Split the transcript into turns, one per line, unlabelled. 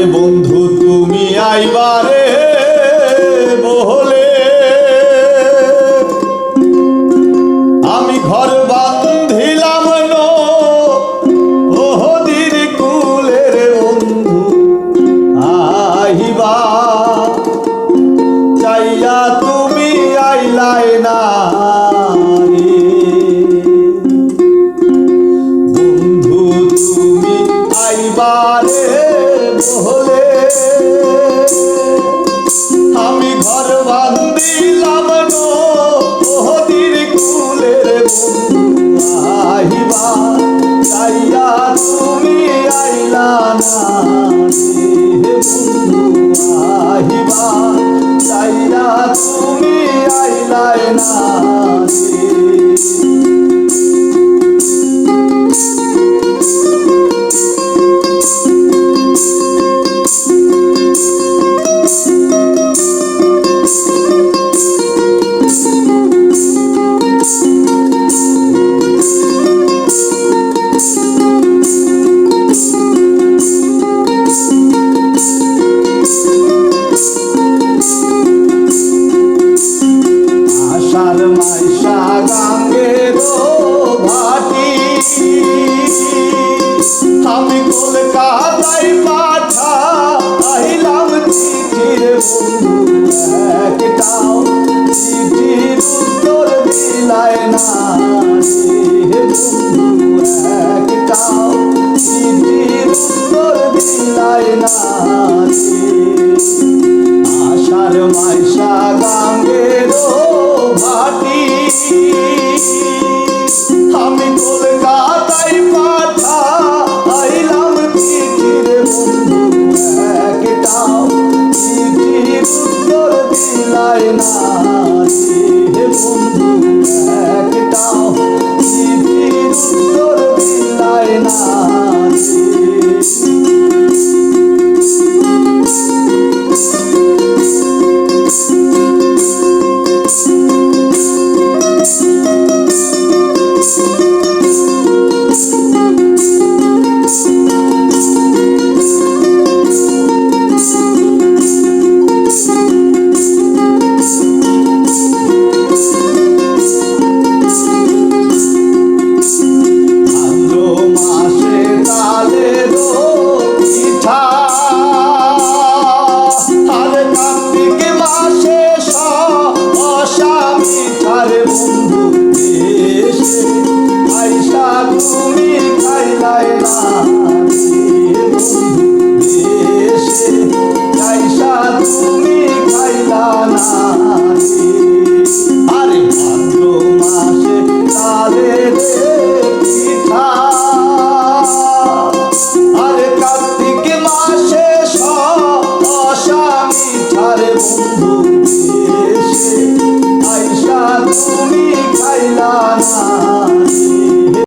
বন্ধু তুমি আইবারে বলে আমি ঘর বাঁধিলাম নদীর কূলের বন্ধু আইবা চাইয়া তুমি আইলাই না বন্ধু তুমি আইবারে বলে আমি ঘর বাঁধিলাম নদীর কূলের বন্ধু আইবা চাইয়া তুমি আইলা না বন্ধু আইবা চাইয়া তুমি আইলাই না আষাঢ় মাইশা গাঙ্গের ভাটি আমি কলকাতায় পাঠাইলাম চিঠির বন্ধু একটাও চিঠির উত্তর দিলাই না বন্ধু একটাও চিঠির উত্তর দিলাই না আষাঢ় মাইশা গাঙ্গের ভাটি আমি কলকাতায় পাঠাইলাম চিঠির বন্ধু একটাও চিঠির উত্তর দিলাই না বন্ধু একটাও চিঠির উত্তর দিলাই না তুমি খাইলাই না বন্ধু দেশে আইসা তুমি খাইলা না আরে ভাদ্র মাসে তালের পিঠা আরে কার্তিক মাসে শশা মিঠার বন্ধু দেশে